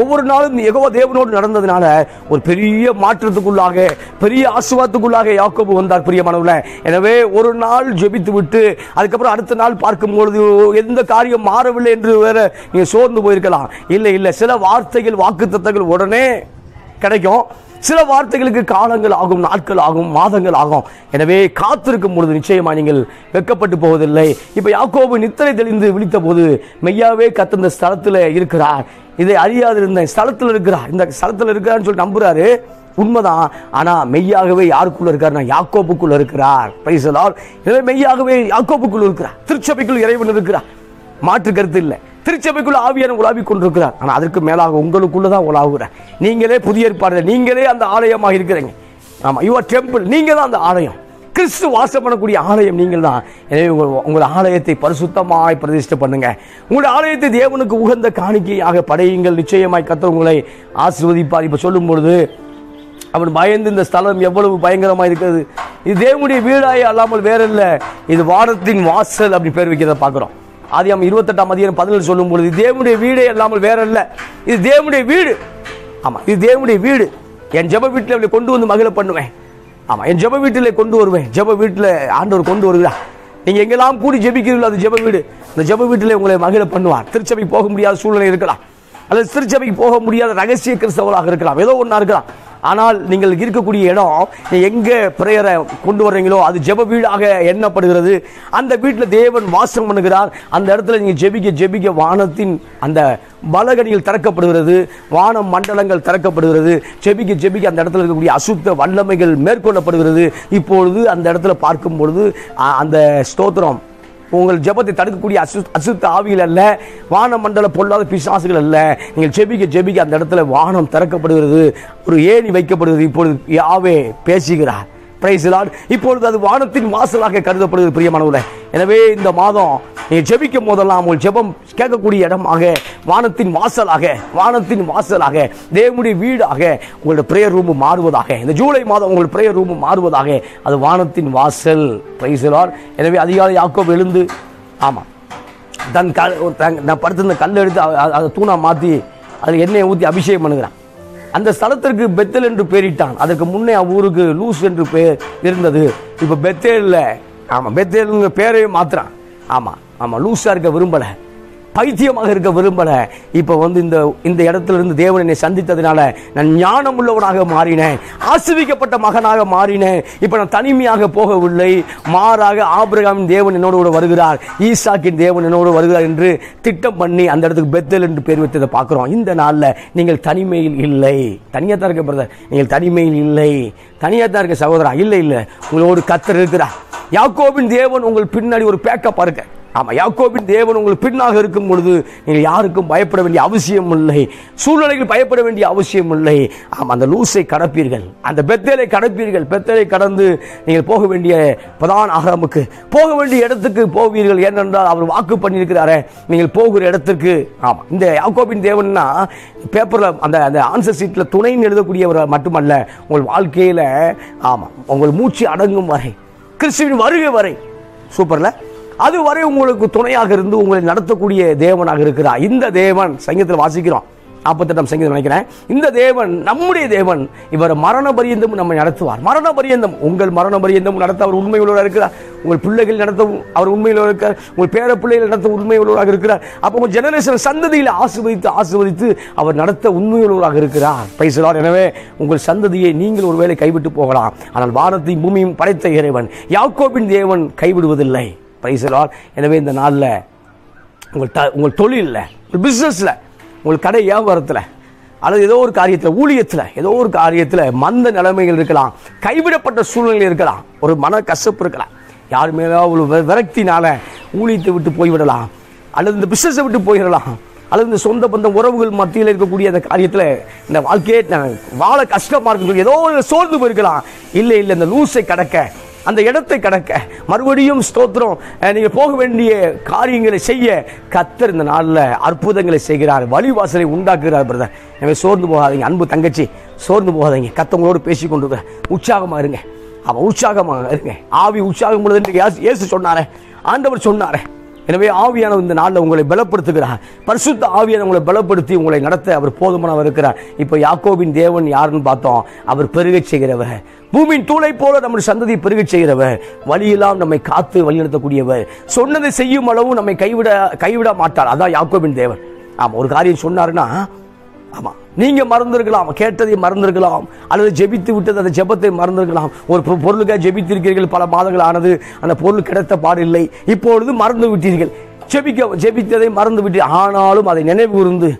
ஒவ்வொரு நாளும் யெகோவா தேவனோடு நடந்ததுனால ஒரு பெரிய மாற்றத்துக்குள்ளாக, பெரிய ஆசீர்வாதத்துக்குள்ளாக யாக்கோபு வந்தார் பிரியமானவர்களே. எனவே ஒரு நாள் ஜெபித்து விட்டு அதுக்கப்புறம் அடுத்த நாள் பார்க்கும்பொழுது எந்த காரியம் மாறவில்லை என்று வேற நீங்க சோர்ந்து போயிருக்கலாம். இல்லை, சில வார்த்தைகள் வாக்குத்தத்தங்கள் உடனே கிடைக்கும், சில வார்த்தைகளுக்கு காலங்கள் ஆகும், நாட்கள் ஆகும், மாதங்கள் ஆகும். எனவே காத்திருக்கும் பொழுது நிச்சயமா நீங்கள் வெட்கப்பட்டு போவதில்லை. இப்ப யாக்கோபு நித்திரை தெளிந்து விழித்த போது மெய்யாவே கர்த்தர் இந்த ஸ்தலத்தில் இருக்கிறார், இதை அறியாது இருந்த ஸ்தலத்தில் இருக்கிறார், இந்த ஸ்தலத்தில் இருக்கிறார்னு சொல்லி நம்புறாரு. உண்மைதான். ஆனா மெய்யாகவே யாருக்குள்ள இருக்காருன்னா யாக்கோபுக்குள்ள இருக்கிறார். Price the lord. எனவே மெய்யாகவே யாக்கோபுக்குள்ள இருக்கிறார், திருச்சபைக்குள் இறைவன் இருக்கிறார், மாற்று கருத்து இல்லை. திருச்சபைக்குள்ள ஆவியான உலாவிக் கொண்டிருக்கிறார். ஆனால் அதற்கு மேலாக உங்களுக்குள்ளதான் உலாவுகிறார். நீங்களே புதிய ஏற்பாடு, நீங்களே அந்த ஆலயமாக இருக்கிறீங்க. ஆமா, யுவர் டெம்பிள், நீங்க தான் அந்த ஆலயம், கிறிஸ்து வாசம் பண்ணக்கூடிய ஆலயம் நீங்கள் தான். எனவே உங்கள் ஆலயத்தை பரிசுத்தமாய் பிரதிஷ்டை பண்ணுங்க, உங்களுடைய ஆலயத்தை தேவனுக்கு உகந்த காணிக்கையாக படையுங்கள். நிச்சயமாய் கர்த்தர் உங்களை ஆசீர்வதிப்பார். இப்ப சொல்லும் பொழுது அவன் பயந்து, இந்த ஸ்தலம் எவ்வளவு பயங்கரமா இருக்கிறது, இது தேவனுடைய வீடாய் அல்லாமல் வேற இல்லை, இது வானத்தின் வாசல் அப்படி பேர் வைக்கிறத பார்க்கிறோம். ஆதியாகமம் 28:17 சொல்லும் பொழுது தேவனுடைய வீடே அல்லாமல் வேற இல்லை, இது தேவனுடைய வீடு. ஆமா, இது தேவனுடைய வீடு. என் ஜெப வீட்டில் அவளை கொண்டு வந்து மகிழ பண்ணுவேன். ஆமா, என் ஜெப வீட்டில் கொண்டு வருவேன். ஜெப வீட்டில் ஆண்டவர் கொண்டு வருகிறார். நீங்க எங்கெல்லாம் கூடி ஜெபிக்கிறீர்களோ அது ஜெப வீடு. அந்த ஜெப வீட்டில் உங்களை மகிழ பண்ணுவார். திருச்சபைக்கு போக முடியாத சூழ்நிலை இருக்கலாம், அல்லது திருச்சபைக்கு போக முடியாத ரகசிய கிறிஸ்தவர்களாக இருக்கலாம், ஏதோ ஒன்றா இருக்கலாம். ஆனால் நீங்கள் இருக்கக்கூடிய இடம், எங்க பிரேயரை கொண்டு வர்றீங்களோ அது ஜெப வீடாக எண்ணப்படுகிறது. அந்த வீட்டில் தேவன் வாசம் பண்ணுகிறார். அந்த இடத்துல நீங்க ஜெபிக்க வானத்தின் அந்த பலகணிகள் திறக்கப்படுகிறது, வான மண்டலங்கள் திறக்கப்படுகிறது. ஜெபிக்க அந்த இடத்துல இருக்கக்கூடிய அசுத்த வல்லமைகள் மேற்கொள்ளப்படுகிறது. இப்பொழுது அந்த இடத்துல பார்க்கும் பொழுது அந்த ஸ்தோத்திரம் உங்கள் ஜெபத்தை தடுக்கக்கூடிய அசுத்த ஆவிகள் அல்ல, வான மண்டல பொல்லாத பிசாசுகள் அல்ல. நீங்கள் ஜெபிக்க அந்த இடத்துல வானம் திறக்கப்படுகிறது, ஒரு ஏணி வைக்கப்படுகிறது. இப்பொழுது யாவே பேசுகிறார். Price the Lord. இப்பொழுது அது வானத்தின் வாசலாக கருதப்படுகிறது பிரியமானவர்களே. எனவே இந்த மாதம் நீங்கள் ஜெபிக்கும் போதெல்லாம் உங்கள் ஜெபம் கேட்கக்கூடிய இடமாக, வானத்தின் வாசலாக தேவனுடைய வீடாக உங்களுடைய பிரேயர் ரூம் மாறுவதாக. இந்த ஜூலை மாதம் உங்கள் பிரேயர் ரூம் மாறுவதாக, அது வானத்தின் வாசல். Price the lord. எனவே அதிகாலை யாக்கோபு எழுந்து, ஆமா, நான் படுத்திருந்த கல் எடுத்து அதை தூணா மாற்றி அதில் எண்ணெயை ஊற்றி அபிஷேகம் பண்ணுகிறான். அந்த ஸ்தலத்திற்கு பெத்தேல் என்று பெயரிட்டான். அதற்கு முன்னே ஊருக்கு லூஸ் என்று பெயர் இருந்தது. இப்போ பெத்தேல், ஆமா, பெத்தேல் பேரையும் மாத்துறான். ஆமா, லூஸா இருக்க விரும்பல. பைத்தியமாக இருக்க விரும்பல. இப்ப இந்த இடத்துல இருந்து தேவன் என்னை சந்தித்ததுனால நான் ஞானம் உள்ளவனாக மாறினேன், ஆசீர்வதிக்கப்பட்ட மகனாக மாறினேன். இப்ப நான் தனிமையாக போகவில்லை, மாறாக ஆபிரகாமின் தேவன் என்னோடு கூட வருகிறார், ஈசாக்கின் தேவன் என்னோடு வருகிறார் என்று திட்டம் பண்ணி அந்த இடத்துக்கு பெத்தேல் என்று பேர் வைத்ததை பார்க்கிறோம். இந்த நாள்ல நீங்கள் தனிமையில் இல்லை. தனியா தான் இருக்க பிரதர், நீங்கள் தனிமையில் இல்லை. தனியா தான் இருக்க சகோதரா, இல்லை இல்லை, உங்களோடு கர்த்தர் இருக்கிறார். யாக்கோபின் தேவன் உங்கள் பின்னாடி ஒரு பேக்கப் இருக்க. ஆமா, யாக்கோபின் தேவன் உங்களுக்கு பின்னாக இருக்கும் பொழுது நீங்கள் யாருக்கும் பயப்பட வேண்டிய அவசியம் இல்லை, சூழ்நிலைகள் பயப்பட வேண்டிய அவசியம் இல்லை. ஆமா, அந்த லூசை கடப்பீர்கள், அந்த பெத்தேலை கடப்பீர்கள். பெத்தேலை கடந்து நீங்கள் போக வேண்டிய பிரதான ஆகாமுக்கு போக வேண்டிய இடத்துக்கு போவீர்கள். ஏனென்றால் அவர் வாக்கு பண்ணியிருக்கிறாரே நீங்கள் போகிற இடத்துக்கு. ஆமா, இந்த யாக்கோபின் தேவன்னா பேப்பர்ல அந்த ஆன்சர் சீட்ல துணைன்னு எழுதக்கூடியவர் மட்டுமல்ல, உங்கள் வாழ்க்கையில ஆமா உங்கள் மூச்சு அடங்கும் வரை, கிறிஸ்துவின் வருகை வரை, சூப்பர்ல, அதுவரை உங்களுக்கு துணையாக இருந்து உங்களை நடத்தக்கூடிய தேவனாக இருக்கிறார். இந்த தேவன் சங்கீதத்தில் வாசிக்கிறோம், 48 சங்கீதம் நினைக்கிறேன். இந்த தேவன் நம்முடைய தேவன், இவர் மரண பரியந்தம் நம்மை நடத்துவார். மரண பரியந்தம், உங்கள் மரண பரியந்தம் நடத்த அவர் உண்மை உள்ளவராக இருக்கிறார். உங்கள் பிள்ளைகள் நடத்த அவர் உண்மையில் இருக்கிறார். உங்கள் பேர பிள்ளைகள் நடத்த உண்மை உள்ளவராக இருக்கிறார். அப்போ உங்கள் ஜெனரேஷன் சந்ததியில் ஆசீர்வதித்து அவர் நடத்த உண்மை உள்ளவராக இருக்கிறார். Price the lord. எனவே உங்கள் சந்ததியை நீங்கள் ஒருவேளை கைவிட்டு போகலாம், ஆனால் வானத்தையும் பூமியும் படைத்த இறைவன் யாக்கோபின் தேவன் கைவிடுவதில்லை. Praise the lord. எனவே இந்த நாளில் உங்கள் தொழிலில், உங்கள் பிஸ்னஸில், உங்கள் கடை வியாபாரத்தில், அல்லது ஏதோ ஒரு காரியத்தில், ஊழியத்தில், ஏதோ ஒரு காரியத்தில் மந்த நிலைமைகள் இருக்கலாம், கைவிடப்பட்ட சூழ்நிலை இருக்கலாம், ஒரு மன கசப்பு இருக்கலாம், யார் மேலே ஒரு விரக்தினால ஊழியத்தை விட்டு போய்விடலாம், அல்லது இந்த பிஸ்னஸை விட்டு போயிடலாம், அல்லது இந்த சொந்த பந்தம் உறவுகள் மத்தியில் இருக்கக்கூடிய அந்த காரியத்தில் இந்த வாழ்க்கையை வாழ கஷ்டமாக இருக்கு, ஏதோ ஒரு சோர்ந்து போயிருக்கலாம். இல்லை இல்லை, இந்த லூஸை கடக்க, அந்த இடத்தை கடக்க, மறுபடியும் ஸ்தோத்திரம், நீங்கள் போக வேண்டிய காரியங்களை செய்ய கர்த்தர் இந்த நாளில் அற்புதங்களை செய்கிறார், வழிவாசலை உண்டாக்குகிறார். பிரதர், எனவே சோர்ந்து போகாதீங்க. அன்பு தங்கச்சி, சோர்ந்து போகாதீங்க. கர்த்தங்களோடு பேசி கொண்டு உற்சாகமாக இருங்க. அவன் உற்சாகமாக இருங்க. ஆவி உற்சாகம் உள்ளது இயேசு சொன்னாரே, ஆண்டவர் சொன்னாரே. எனவே ஆவியானவர் இந்த நாளில் உங்களை பலப்படுத்துகிறார். பரிசுத்த ஆவியான உங்களை பலப்படுத்தி உங்களை நடத்த அவர் போதுமானவர் இருக்கிறார். இப்போ யாக்கோபின் தேவன் யாருன்னு பார்த்தோம், அவர் பெருகச் செய்கிறவர், பூமியின் தூளை போல நம்முடைய சந்ததியை பெருகச் செய்கிறவர், வழியெல்லாம் நம்மை காத்து வழிநடத்தக்கூடியவர், சொன்னதை செய்யும் அளவும் நம்மை கைவிட மாட்டார். அதான் யாக்கோபின் தேவன். ஆமா, ஒரு காரியம் சொன்னாருன்னா, ஆமா, நீங்க மறந்திருக்கலாம், கேட்டதை மறந்திருக்கலாம், அல்லது ஜெபித்து விட்டது அந்த ஜெபத்தை மறந்திருக்கலாம். ஒரு பொருளுக்காக ஜெபித்திருக்கிறீர்கள், பல மாதங்கள் ஆனது, அந்த பொருள் கிடைத்த பாடில்லை, இப்பொழுது மறந்து விட்டீர்கள், ஜெபித்ததை மறந்து விட்டு, ஆனாலும் அதை நினைவு கூர்ந்து,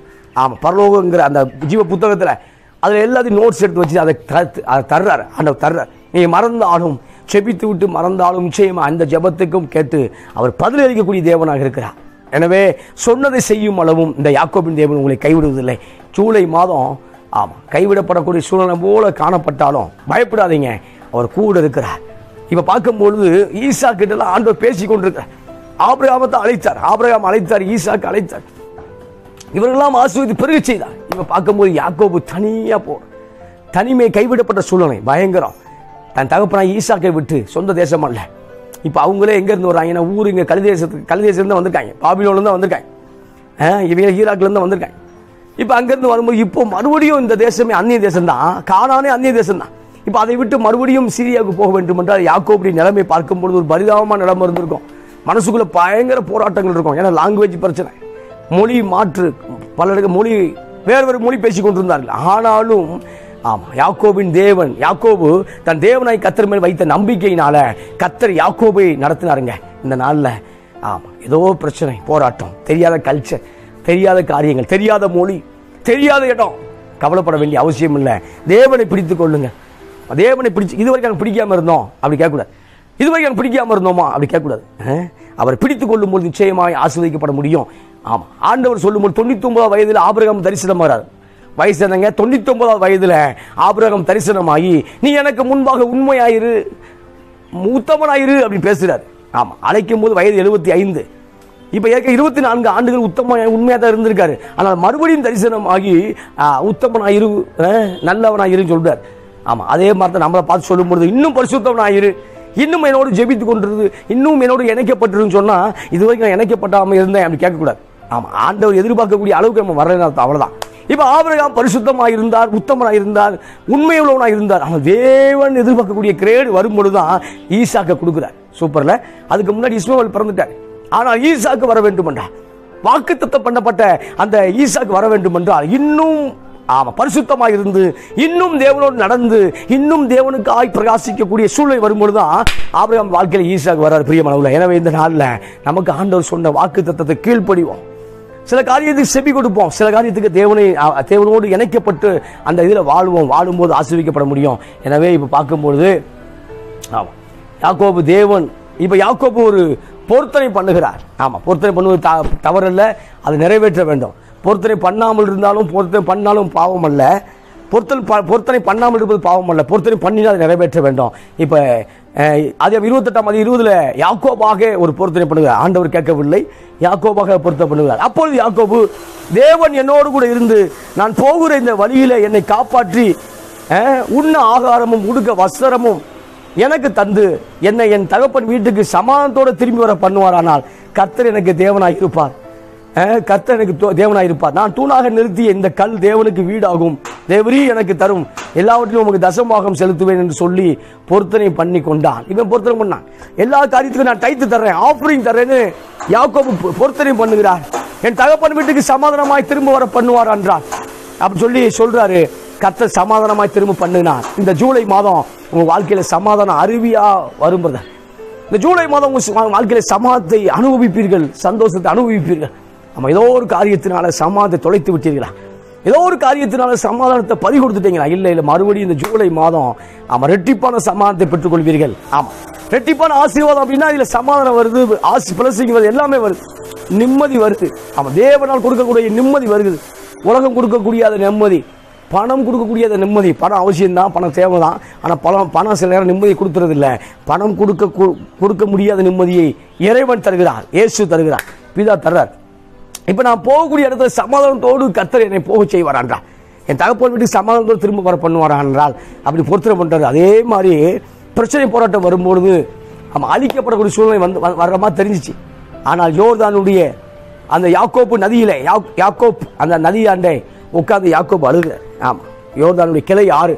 ஆமா, பரலோகங்கிற அந்த ஜீவ புத்தகத்தில் அதில் எல்லாத்தையும் நோட்ஸ் எடுத்து வச்சு அதை தர்றாரு, ஆண்டவர் தர்றார். நீங்க மறந்தாலும், ஜெபித்து விட்டு மறந்தாலும் நிச்சயமா அந்த ஜெபத்துக்கும் கேட்டு அவர் பதிலளிக்கக்கூடிய தேவனாக இருக்கிறார். எனவே சொன்னதை செய்யும் அளவும் இந்த யாக்கோபின் தேவன் உங்களை கைவிடுவதில்லை. ஜூலை மாதம் ஆமா கைவிடப்படக்கூடிய சூழ்நிலை போல காணப்பட்டாலும் பயப்படாதீங்க, அவர் கூட இருக்கிறார். இப்ப பார்க்கும்பொழுது ஈசா கிட்டலாம் ஆண்டவர் பேசி கொண்டிருக்கிறார். ஆபிரகாமத்தை அழைத்தார், ஆபிரகாம் அழைத்தார், ஈசாக்கு அழைத்தார், இவரெல்லாம் ஆசீர்வதித்து பெருக செய்தார். இப்ப பார்க்கும்போது யாக்கோபு தனியா தனிமை, கைவிடப்பட்ட சூழ்நிலை பயங்கரம். தன் தகப்பனா ஈசாக்கை விட்டு, சொந்த தேசம் அல்ல, இப்போ அவங்களே எங்கேருந்து வர்றாங்கன்னா ஊர் இங்கே கலிதேசத்துலேருந்து வந்திருக்காங்க, பாபிலோன்லேருந்து வந்திருக்காங்க, இவங்க ஈராக்லேருந்து வந்திருக்காங்க. இப்போ அங்கேருந்து வரும்போது இப்போ மறுபடியும் இந்த தேசமே அந்நிய தேசம் தான், கானானே அந்நிய தேசம் தான். இப்போ அதை விட்டு மறுபடியும் சீரியாவுக்கு போக வேண்டும் என்றால் யாக்கோபுடைய நிலைமை பார்க்கும்பொழுது ஒரு பரிதாபமான நிலைமை இருந்திருக்கும். மனசுக்குள்ளே பயங்கர போராட்டங்கள் இருக்கும். ஏன்னா லாங்குவேஜ் பிரச்சனை, மொழி மாற்று, பலருக்கு மொழி வேறு மொழி பேசி கொண்டிருந்தார்கள். ஆனாலும் ஆமா, யாக்கோபின் தேவன், யாக்கோபு தன் தேவனாய் கர்த்தர் மேல் வைத்த நம்பிக்கையினால கர்த்தர் யாக்கோபை நடத்தினாருங்க. இந்த நாளில் ஆமா ஏதோ பிரச்சனை, போராட்டம், தெரியாத கல்ச்சர், தெரியாத காரியங்கள், தெரியாத மொழி, தெரியாத இடம், கவலைப்பட வேண்டிய அவசியம் இல்லை. தேவனை பிடித்துக் கொள்ளுங்க. தேவனை பிடிச்சு, இதுவரைக்கும் எனக்கு பிடிக்காம இருந்தோம் அப்படி கேட்கக்கூடாது, இதுவரைக்கும் எனக்கு பிடிக்காம இருந்தோமா அப்படி கேட்கக்கூடாது. அவரை பிடித்துக் கொள்ளும் போது நிச்சயமாய் ஆசீர்வதிக்கப்பட முடியும். ஆமா, ஆண்டவர் சொல்லும்போது 99 வயதில் ஆபிரகாம் தரிசனமாகிறார். வயசு என்னங்க, 99 வயதுல ஆபிரகாம் தரிசனமாகி நீ எனக்கு முன்பாக உண்மையாயிரு, உத்தமனாயிரு அப்படி பேசுறாரு. ஆமா, அழைக்கும் போது வயது 75. இப்ப 24 ஆண்டுகள் உண்மையா தான் இருந்திருக்காரு. ஆனால் மறுபடியும் தரிசனமாகி உத்தமனாயிரு, நல்லவனாயிரு சொல்றாரு. ஆமா, அதே மாதிரி தான் நம்மளை பார்த்து சொல்லும் பொழுது இன்னும் பரிசுத்தவனாயிரு, இன்னும் என்னோடு ஜெபித்து கொண்டிருது, இன்னும் என்னோடு இணைக்கப்பட்டிருன்னு சொன்னா இதுவரைக்கும் நான் இணைக்கப்படாம இருந்தேன் அப்படி கேட்கக்கூடாது. ஆமா, ஆண்டவர் எதிர்பார்க்கக்கூடிய அளவுக்கு நம்ம வரல, அவ்வளவுதான். இப்ப ஆபிரகாம் பரிசுத்தமாக இருந்தார், உத்தமனாக இருந்தார், உண்மையுள்ளவனாக இருந்தார். அவன் தேவன் எதிர்பார்க்கக்கூடிய கிரேடு வரும்பொழுதுதான் ஈசாக்க கொடுக்கிறார். சூப்பர்ல. அதுக்கு முன்னாடி இஸ்மாவேல் பிறந்துட்டார். ஆனால் ஈசாக்கு வர வேண்டும் என்றார். வாக்குத்தத்தம் பண்ணப்பட்ட அந்த ஈசாக்கு வர வேண்டும் என்றால் இன்னும் பரிசுத்தமாக இருந்து இன்னும் தேவனோடு நடந்து இன்னும் தேவனுக்காய் பிரகாசிக்கக்கூடிய சூழ்நிலை வரும்பொழுதுதான் ஆபிரகாம் வாழ்க்கையில் ஈசாக்கு வர்றார் பிரியமானவர்களே. எனவே இந்த நாளில் நமக்கு ஆண்டவர் சொன்ன வாக்குத்தத்தத்தை கீழ்ப்படிவோம். சில காரியத்துக்கு செவி கொடுப்போம், சில காரியத்துக்கு தேவனோடு இணைக்கப்பட்டு அந்த இதில் வாழும்போது ஆசீர்வதிக்கப்பட முடியும். எனவே இப்போ பார்க்கும்பொழுது யாக்கோபு தேவன் இப்ப யாக்கோபு ஒரு பொருத்தனை பண்ணுகிறார். பொருத்தனை பண்ணுவது தவறல்ல, அது நிறைவேற்ற வேண்டும். பொருத்தனை பண்ணாமல் இருந்தாலும் பொருத்தனை பண்ணாலும் பாவம் அல்ல, பொருத்தனை பண்ணாமல் இருப்பது பாவம் அல்ல, பொருத்தனை பண்ணினால் அதை நிறைவேற்ற வேண்டும். இப்ப அதே 28:20 யாக்கோபாக ஒரு பொருத்தனை பண்ணுகிறார். ஆண்டவர் கேட்கவில்லை, யாக்கோபாக பொருத்தனை பண்ணுகிறார். அப்பொழுது யாக்கோபு, தேவன் என்னோடு கூட இருந்து நான் போகிற இந்த வழியில என்னை காப்பாற்றி உண்ண ஆகாரமும் உடுக்க வஸ்திரமும் எனக்கு தந்து என்னை என் தகப்பன் வீட்டுக்கு சமாதானத்தோடு திரும்பி வர பண்ணுவாரானால் கர்த்தர் எனக்கு தேவனாய் இருப்பார். கர்த்தர் எனக்கு தேவனாய் இருப்பார். நான் தூணாக நிறுத்திய இந்த கல் தேவனுக்கு வீடாகும், தேவரீ எனக்கு தரும், எல்லாவற்றிலும் உங்களுக்கு தசமபாகம் செலுத்துவேன் என்று சொல்லி பொருத்தனை பண்ணி கொண்டான். இவன் பொருத்தனை பண்ணான், எல்லா காரியத்துக்கும் நான் டைத்து தர்றேன், ஆஃபரிங் தர்றேன்னு யாக்கோபு பொருத்தனை பண்ணுகிறார். என் தகப்பன் வீட்டுக்கு சமாதானமாய் திரும்ப வர பண்ணுவார் என்றார். அப்படி சொல்லி சொல்றாரு, கர்த்தர் சமாதானமாய் திரும்ப பண்ணினார். இந்த ஜூலை மாதம் உங்க வாழ்க்கையில சமாதானம் அருவியா வரும். இந்த ஜூலை மாதம் உங்க வாழ்க்கையில சமாதானத்தை அனுபவிப்பீர்கள், சந்தோஷத்தை அனுபவிப்பீர்கள். ஏதோ ஒரு காரியத்தினால சமாதானத்தை தொலைத்து விட்டீர்களா? ஏதோ ஒரு காரியத்தினால சமாதானத்தை பறி கொடுத்துட்டீங்களா? இல்ல, மறுபடியும் இந்த ஜூலை மாதம் ரெட்டிப்பான சமாதானத்தை பெற்றுக் கொள்வீர்கள். ரெட்டிப்பான ஆசீர்வாதம் அப்படின்னா இதுல சமாதானம் வருது, பிளஸிங் வருது, எல்லாமே வருது, நிம்மதி வருது. தேவனால் கொடுக்கக்கூடிய நிம்மதி வருது. உலகம் கொடுக்கக்கூடிய அந்த நிம்மதி, பணம் கொடுக்கக்கூடிய அந்த நிம்மதி. பணம் அவசியம்தான், பணம் தேவைதான். ஆனால் பணம் சில நேரம் நிம்மதியை கொடுத்துறது இல்லை. பணம் கொடுக்க முடியாத நிம்மதியை இறைவன் தருகிறார், இயேசு தருகிறார், பிதா தர்றார். இப்ப நான் போகக்கூடிய இடத்துல சமாதானத்தோடு கர்த்தர் என்னை போக செய்வார் என்றால், என் தகப்பன் வீட்டுக்கு சமாதானத்தோடு திரும்ப வர பண்ணுவாரா என்றால் அப்படி பொருத்தனை பண்றாரு. அதே மாதிரி பிரச்சனை போராட்டம் வரும்பொழுது அழிக்கப்படக்கூடிய சூழ்நிலை வர்ற மாதிரி தெரிஞ்சிச்சு. ஆனால் யோர்தானுடைய அந்த யாக்கோப்பு நதியில யாக்கோப் அந்த நதியாண்டே உட்கார்ந்து யாக்கோப்பு அழுகிறார். யோர்தானுடைய கிளை ஆறு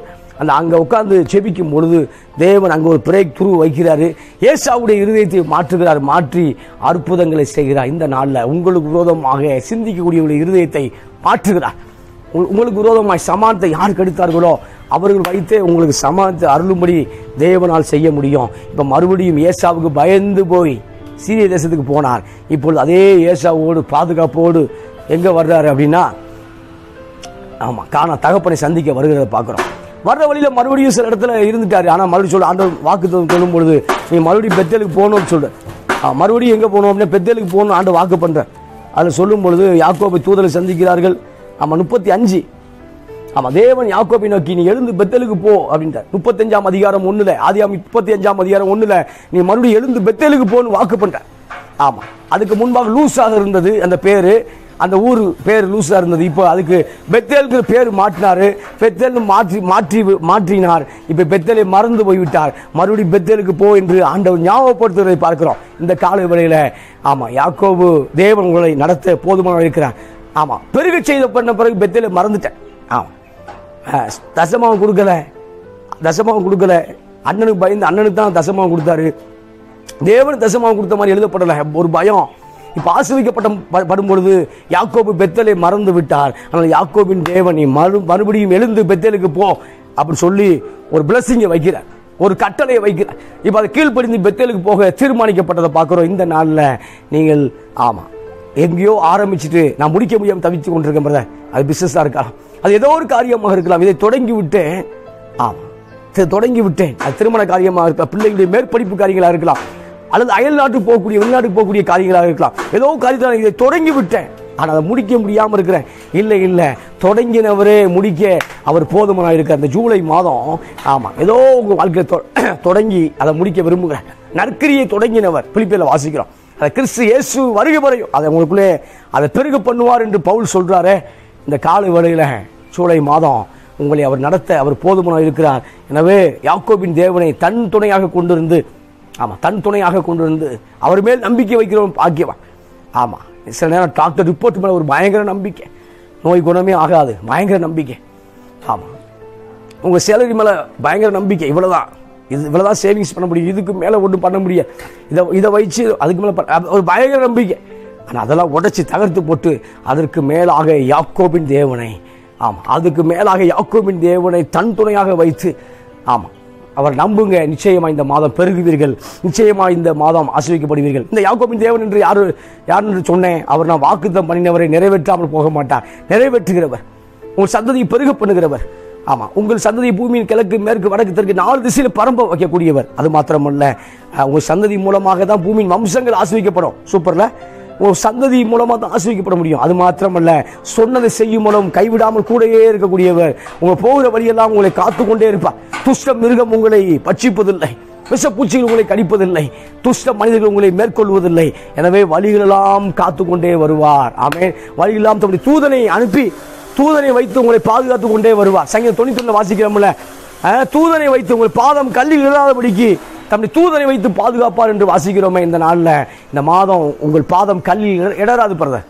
அங்க உட்கார்ந்து ஜெபிக்கும் பொழுது தேவன் அங்க ஒரு பிரேக் த்ரூ வைக்கிறாரு. ஏசாவுடைய இருதயத்தை மாற்றுகிறார், மாற்றி அற்புதங்களை செய்கிறார். இந்த நாளில் உங்களுக்கு விரோதமாக சிந்திக்கக்கூடிய இருதயத்தை மாற்றுகிறார். உங்களுக்கு விரோதமாய் சமாதானத்தை யார் கெடுத்தார்களோ அவர்கள் வைத்தே உங்களுக்கு சமாதானத்தை அருளும்படி தேவனால் செய்ய முடியும். இப்ப மறுபடியும் ஏசாவுக்கு பயந்து போய் சீரிய தேசத்துக்கு போனார். இப்பொழுது அதே ஏசாவோடு பாதுகாப்போடு எங்க வர்றாரு அப்படின்னா, காணா தகப்பனை சந்திக்க வருகிறத பார்க்கிறோம். வர்ற வழியில மறுபடியும் சில இடத்துல இருந்துட்டாரு. ஆனா மறுபடியும் சொல்ல ஆண்டவர் வாக்கு சொல்லும் பொழுது நீ மறுபடியும் பெத்தேலுக்கு போகணும்னு சொல்ற. மறுபடியும் எங்க போகணும் அப்படின்னா பெத்தேலுக்கு போகணும் ஆண்டு வாக்கு பண்ற. அதுல சொல்லும் பொழுது யாக்கோபை தூதரை சந்திக்கிறார்கள். 35 தேவன் யாக்கோபை நோக்கி நீ எழுந்து பெத்தேலுக்கு போ அப்படின்றார். 35ஆம் அதிகாரம் 1 ஆதியாகமம் 35ஆம் அதிகாரம் 1 நீ மறுபடியும் எழுந்து பெத்தேலுக்கு போன்னு வாக்கு பண்ற. அதுக்கு முன்பாக லூஸாக இருந்தது அந்த பேரு, அந்த ஊர் பேர் லூஸா இருந்தது. இப்போ அதுக்கு பெத்தேலுக்கு பேர் மாற்றினாரு. பெத்தேல் மாற்றினார். இப்ப பெத்தேலை மறந்து போய்விட்டார். மறுபடியும் பெத்தேலுக்கு போ என்று ஆண்டவர் ஞாபகப்படுத்துவதை பார்க்கிறோம் இந்த காலை வேளையில. யாக்கோபு தேவன் உங்களை நடத்த போதுமான இருக்கிறார். பெருக செய்த பண்ண பிறகு பெத்தேலை மறந்துட்டேன். தசமாவும் கொடுக்கல. அண்ணனுக்கு பயந்து அண்ணனுக்கு தான் தசமாவும் கொடுத்தாரு. தேவன் தசமாவும் கொடுத்த மாதிரி எழுதப்படல. ஒரு பயம். இப்ப ஆசீர்வதிக்கப்படும் பொழுது யாக்கோபு பெத்தேலை மறந்து விட்டார். ஆனால் யாக்கோபின் தேவன் நீ மறுபடியும் எழுந்து பெத்தேலுக்கு போ அப்படி சொல்லி ஒரு பிளஸிங்கை வைக்கிறார், ஒரு கட்டளையை வைக்கிறார். இப்ப அதை கீழ்ப்படிந்து பெத்தேலுக்கு போக தீர்மானிக்கப்பட்டதை பார்க்கிறோம். இந்த நாளில் நீங்கள் எங்கேயோ ஆரம்பிச்சுட்டு நான் முடிக்க முடியாமல் தவிச்சு கொண்டிருக்கேன். அது பிசினஸா இருக்கலாம், அது ஏதோ ஒரு காரியமாக இருக்கலாம். இதை தொடங்கி விட்டேன். அது திருமண காரியமாக இருக்கலாம், பிள்ளைகளுடைய மேற்படிப்பு காரியங்களா இருக்கலாம், அல்லது அயல் நாட்டுக்கு போகக்கூடிய வெளிநாட்டுக்கு போகக்கூடிய காரியங்களாக இருக்கலாம். ஏதோ காரியத்தில் இதை தொடங்கி விட்டேன், ஆனால் அதை முடிக்க முடியாமல் இருக்கிறேன். இல்லை, தொடங்கினவரே முடிக்க அவர் போதுமானாக இருக்கார். இந்த ஜூலை மாதம் ஏதோ உங்க வாழ்க்கையை தொடங்கி அதை முடிக்க விரும்புகிறேன். நற்கிரியை தொடங்கினவர் பிலிப்பியர்ல வாசிக்கிறோம். அதை கிறிஸ்து இயேசு வருகை வரையும் அதை உங்களுக்குள்ளே அதை பெருக பண்ணுவார் என்று பவுல் சொல்றாரு. இந்த காலை வேளையில ஜூலை மாதம் உங்களை அவர் நடத்த அவர் போதுமானாக இருக்கிறார். எனவே யாக்கோபின் தேவனை தன் துணையாக கொண்டிருந்து அவர் மேல் நம்பிக்கை வைக்கிறவன் பாக்கியவான். சில நேரம் டாக்டர் ரிப்போர்ட் மேல ஒரு பயங்கர நம்பிக்கை, நோய் குணமே ஆகாது, பயங்கர நம்பிக்கை. உங்க சேலரி மேல பயங்கர நம்பிக்கை, இவ்வளவுதான் சேவிங்ஸ் பண்ண முடியும், இதுக்கு மேல ஒன்றும் பண்ண முடியாது, இதை வச்சு அதுக்கு மேல ஒரு பயங்கர நம்பிக்கை. ஆனால் அதெல்லாம் உடைச்சி தகர்த்து போட்டு அதற்கு மேலாக யாக்கோபின் தேவனை, ஆமாம், அதுக்கு மேலாக யாக்கோபின் தேவனை தன் துணையாக வைத்து, ஆமாம், அவர் நம்புங்க, நிச்சயமா இந்த மாதம் பெருகுவீர்கள், நிச்சயமா இந்த மாதம் ஆசீர்வதிக்கப்படுவீர்கள். இந்த யாக்கோபின் தேவன் என்று யார் என்று சொன்னேன்? அவர் நான் வாக்குத்தம் பண்ணினவரை நிறைவேற்றாமல் போக மாட்டார், நிறைவேற்றுகிறவர், உங்கள் சந்ததியை பெருக பண்ணுகிறவர். ஆமா, உங்கள் சந்ததி பூமியின் கிழக்கு மேற்கு வடக்கு தெற்கு 4 திசையில் பரம்ப வைக்கக்கூடியவர். அது மாத்திரமல்ல, உங்கள் சந்ததி மூலமாக தான் பூமியின் வம்சங்கள் ஆசீர்வதிக்கப்படும். சூப்பர்ல, உங்கள் சந்ததி மூலமாக தான் ஆசீர்வதிக்கப்பட முடியும். அது மாத்திரமல்ல, சொன்னதை செய்யும் மூலம் கைவிடாமல் கூடவே இருக்கக்கூடியவர். உங்கள் போகிற வழியெல்லாம் உங்களை காத்து கொண்டே இருப்பார். துஷ்ட மிருகம் உங்களை பட்சிப்பதில்லை, விஷப்பூச்சிகள் உங்களை கடிப்பதில்லை, துஷ்ட மனிதர்கள் உங்களை மேற்கொள்வதில்லை. எனவே வழிகளெல்லாம் காத்து கொண்டே வருவார். ஆமென். வழியெல்லாம் தம்முடைய தூதனை அனுப்பி, தூதனை வைத்து உங்களை பாதுகாத்து கொண்டே வருவார். சங்கீதம் 91 வாசிக்கிறோம்ல, தூதனை வைத்து உங்கள் பாதம் கல்லில் இடாதபடிக்கு தம்முடைய தூதனை வைத்து பாதுகாப்பார் என்று வாசிக்கிறோமே. இந்த நாளில், இந்த மாதம் உங்கள் பாதம் கல்லில் இடராது பிரதர்.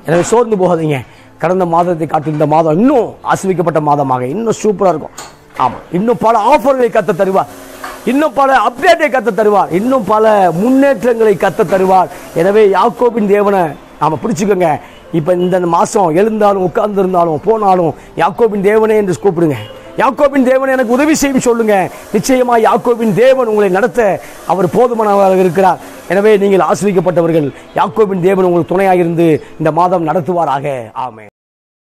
எனவே சோர்ந்து போகாதீங்க. கடந்த மாதத்தை காட்டி இந்த மாதம் இன்னும் ஆசீர்வதிக்கப்பட்ட மாதமாக, இன்னும் சூப்பராக இருக்கும். ஆமாம், இன்னும் பல ஆஃபர்களை கத்த தருவார், இன்னும் பல அப்டேட்டை கத்த தருவார், இன்னும் பல முன்னேற்றங்களை கத்த தருவார். எனவே யாக்கோபின் தேவனை நாம பிடிச்சுக்கோங்க. இப்போ இந்த மாதம் எழுந்தாலும் உட்கார்ந்து இருந்தாலும் போனாலும் யாக்கோபின் தேவனே என்று கூப்பிடுங்க. யாக்கோபின் தேவன் எனக்கு உதவி செய்யும் சொல்லுங்க. நிச்சயமா யாக்கோபின் தேவன் உங்களை நடத்த அவர் போதுமானவராக இருக்கிறார். எனவே நீங்கள் ஆசீர்வதிக்கப்பட்டவர்கள். யாக்கோபின் தேவன் உங்களுக்கு துணையாக இருந்து இந்த மாதம் நடத்துவாராக. ஆமென்.